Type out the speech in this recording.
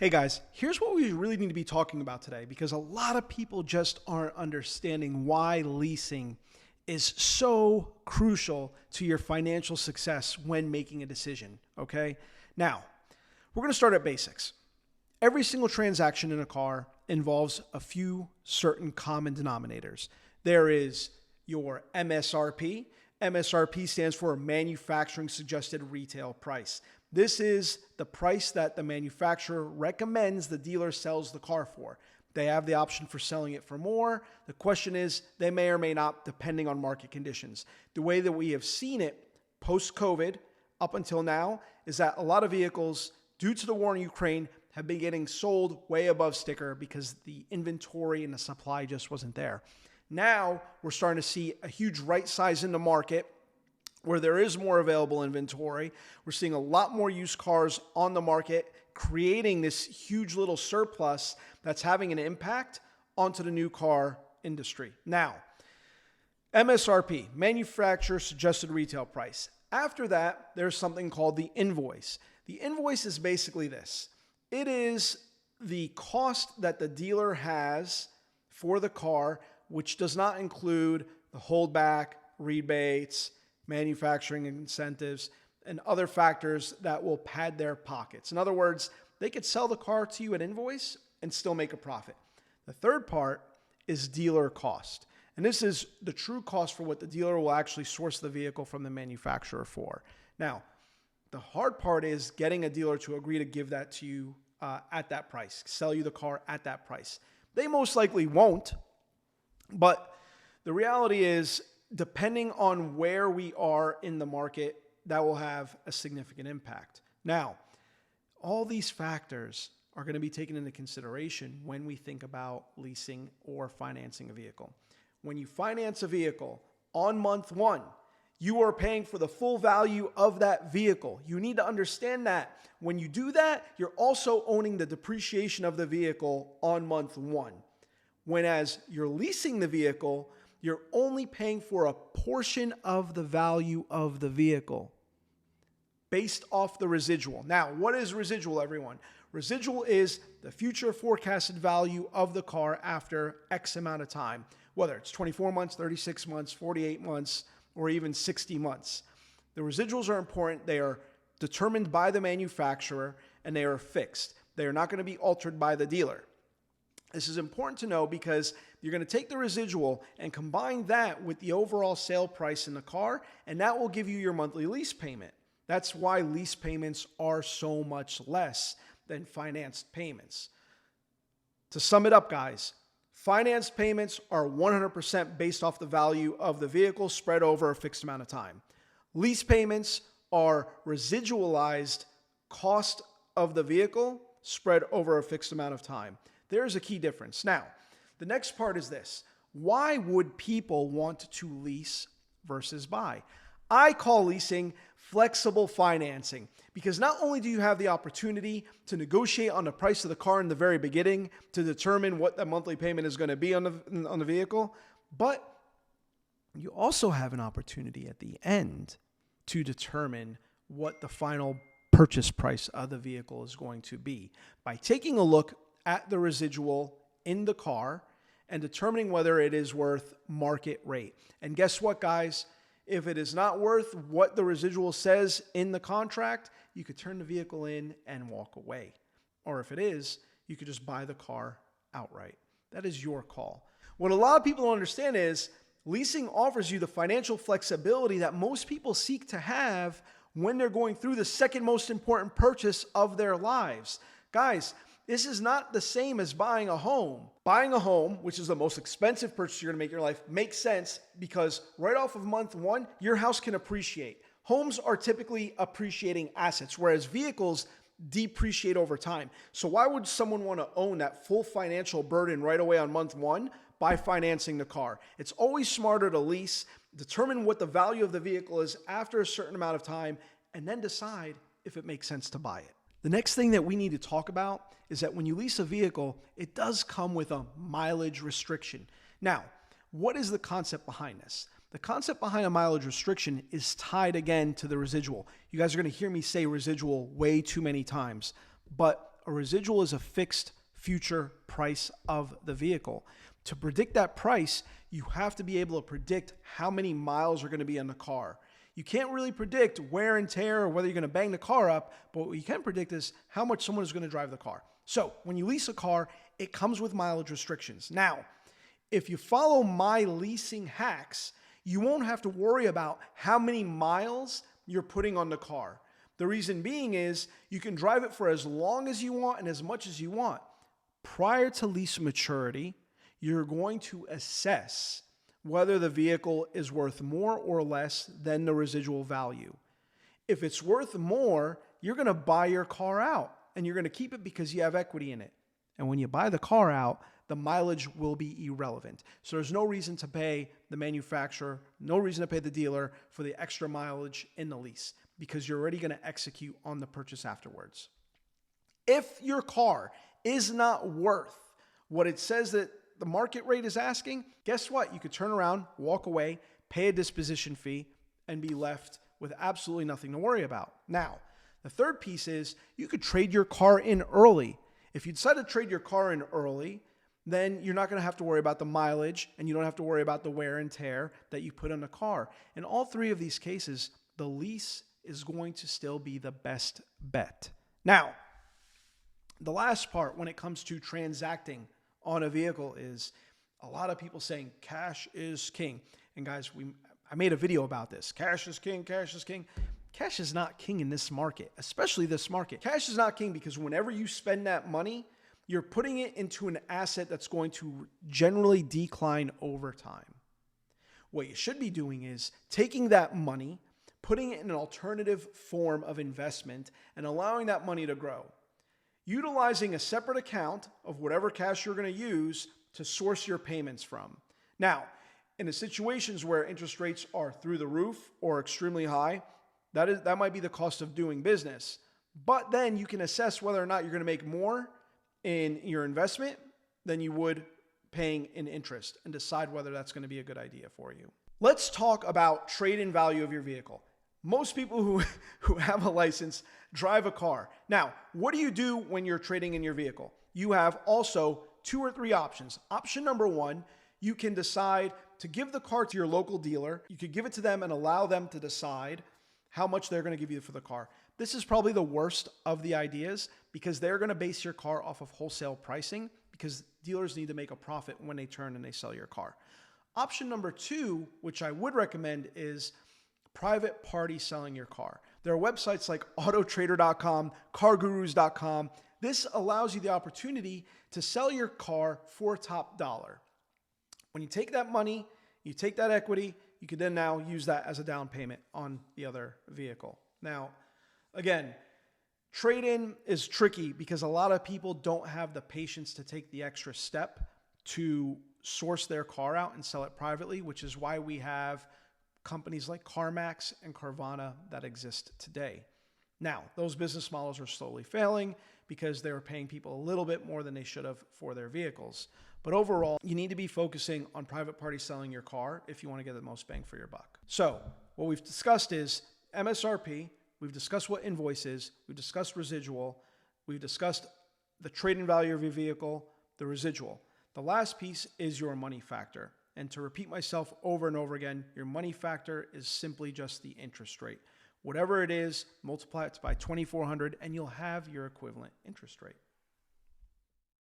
Hey guys, here's what we really need to be talking about today because a lot of people just aren't understanding why leasing is so crucial to your financial success when making a decision, okay? Now, we're gonna start at basics. Every single transaction in a car involves a few certain common denominators. There is your MSRP. MSRP stands for manufacturing suggested retail price. This is the price that the manufacturer recommends the dealer sells the car for. They have the option for selling it for more. The question is, they may or may not, depending on market conditions. The way that we have seen it post-COVID up until now is that a lot of vehicles, due to the war in Ukraine, have been getting sold way above sticker because the inventory and the supply just wasn't there. Now, we're starting to see a huge right size in the market where there is more available inventory. We're seeing a lot more used cars on the market, creating this huge little surplus that's having an impact onto the new car industry. Now, MSRP, manufacturer suggested retail price. After that, there's something called the invoice. The invoice is basically this. It is the cost that the dealer has for the car, which does not include the holdback, rebates, manufacturing incentives, and other factors that will pad their pockets. In other words, they could sell the car to you at invoice and still make a profit. The third part is dealer cost. And this is the true cost for what the dealer will actually source the vehicle from the manufacturer for. Now, the hard part is getting a dealer to agree to give that to you at that price, sell you the car at that price. They most likely won't, but the reality is, depending on where we are in the market, that will have a significant impact. Now, all these factors are going to be taken into consideration when we think about leasing or financing a vehicle. When you finance a vehicle on month one, you are paying for the full value of that vehicle. You need to understand that. When you do that, you're also owning the depreciation of the vehicle on month one. Whereas you're leasing the vehicle, you're only paying for a portion of the value of the vehicle based off the residual. Now, what is residual, everyone? Residual is the future forecasted value of the car after X amount of time, whether it's 24 months, 36 months, 48 months, or even 60 months. The residuals are important. They are determined by the manufacturer and they are fixed. They are not going to be altered by the dealer. This is important to know because you're going to take the residual and combine that with the overall sale price in the car, and that will give you your monthly lease payment. That's why lease payments are so much less than financed payments. To sum it up, guys, financed payments are 100% based off the value of the vehicle spread over a fixed amount of time. Lease payments are residualized cost of the vehicle spread over a fixed amount of time. There's a key difference. Now, the next part is this. Why would people want to lease versus buy? I call leasing flexible financing because not only do you have the opportunity to negotiate on the price of the car in the very beginning to determine what the monthly payment is going to be on the vehicle, but you also have an opportunity at the end to determine what the final purchase price of the vehicle is going to be by taking a look at the residual in the car and determining whether it is worth market rate. And guess what, guys? If it is not worth what the residual says in the contract, you could turn the vehicle in and walk away. Or if it is, you could just buy the car outright. That is your call. What a lot of people don't understand is leasing offers you the financial flexibility that most people seek to have when they're going through the second most important purchase of their lives. Guys, this is not the same as buying a home. Buying a home, which is the most expensive purchase you're going to make in your life, makes sense because right off of month one, your house can appreciate. Homes are typically appreciating assets, whereas vehicles depreciate over time. So why would someone want to own that full financial burden right away on month one by financing the car? It's always smarter to lease, determine what the value of the vehicle is after a certain amount of time, and then decide if it makes sense to buy it. The next thing that we need to talk about is that when you lease a vehicle, it does come with a mileage restriction. Now, what is the concept behind this? The concept behind a mileage restriction is tied again to the residual. You guys are going to hear me say residual way too many times, but a residual is a fixed future price of the vehicle. To predict that price, you have to be able to predict how many miles are going to be on the car. You can't really predict wear and tear or whether you're going to bang the car up, but what you can predict is how much someone is going to drive the car. So when you lease a car, it comes with mileage restrictions. Now, if you follow my leasing hacks, you won't have to worry about how many miles you're putting on the car. The reason being is you can drive it for as long as you want and as much as you want. Prior to lease maturity, you're going to assess whether the vehicle is worth more or less than the residual value. If it's worth more, you're going to buy your car out and you're going to keep it because you have equity in it. And when you buy the car out, the mileage will be irrelevant. So there's no reason to pay the manufacturer, no reason to pay the dealer for the extra mileage in the lease because you're already going to execute on the purchase afterwards. If your car is not worth what it says that the market rate is asking, guess what? You could turn around, walk away, pay a disposition fee, and be left with absolutely nothing to worry about. Now, the third piece is you could trade your car in early. If you decide to trade your car in early, then you're not going to have to worry about the mileage and you don't have to worry about the wear and tear that you put on the car. In all three of these cases, the lease is going to still be the best bet. Now, the last part when it comes to transacting on a vehicle is a lot of people saying cash is king. And guys, I made a video about this. Cash is king, cash is king. Cash is not king in this market, especially this market. Cash is not king because whenever you spend that money, you're putting it into an asset that's going to generally decline over time. What you should be doing is taking that money, putting it in an alternative form of investment, and allowing that money to grow. Utilizing a separate account of whatever cash you're going to use to source your payments from. Now, in the situations where interest rates are through the roof or extremely high, that might be the cost of doing business. But then you can assess whether or not you're going to make more in your investment than you would paying in interest and decide whether that's going to be a good idea for you. Let's talk about trade-in value of your vehicle. Most people who have a license drive a car. Now, what do you do when you're trading in your vehicle? You have also 2 or 3 options. Option number 1, you can decide to give the car to your local dealer. You could give it to them and allow them to decide how much they're going to give you for the car. This is probably the worst of the ideas because they're going to base your car off of wholesale pricing because dealers need to make a profit when they turn and they sell your car. Option number 2, which I would recommend, is private party selling your car. There are websites like autotrader.com, cargurus.com. This allows you the opportunity to sell your car for top dollar. When you take that money, you take that equity, you can then now use that as a down payment on the other vehicle. Now, again, trade-in is tricky because a lot of people don't have the patience to take the extra step to source their car out and sell it privately, which is why we have companies like CarMax and Carvana that exist today. Now, those business models are slowly failing because they were paying people a little bit more than they should have for their vehicles. But overall, you need to be focusing on private party selling your car if you want to get the most bang for your buck. So what we've discussed is MSRP. We've discussed what invoice is. We've discussed residual. We've discussed the trade-in value of your vehicle, the residual. The last piece is your money factor. And to repeat myself over and over again, your money factor is simply just the interest rate. Whatever it is, multiply it by 2,400 and you'll have your equivalent interest rate.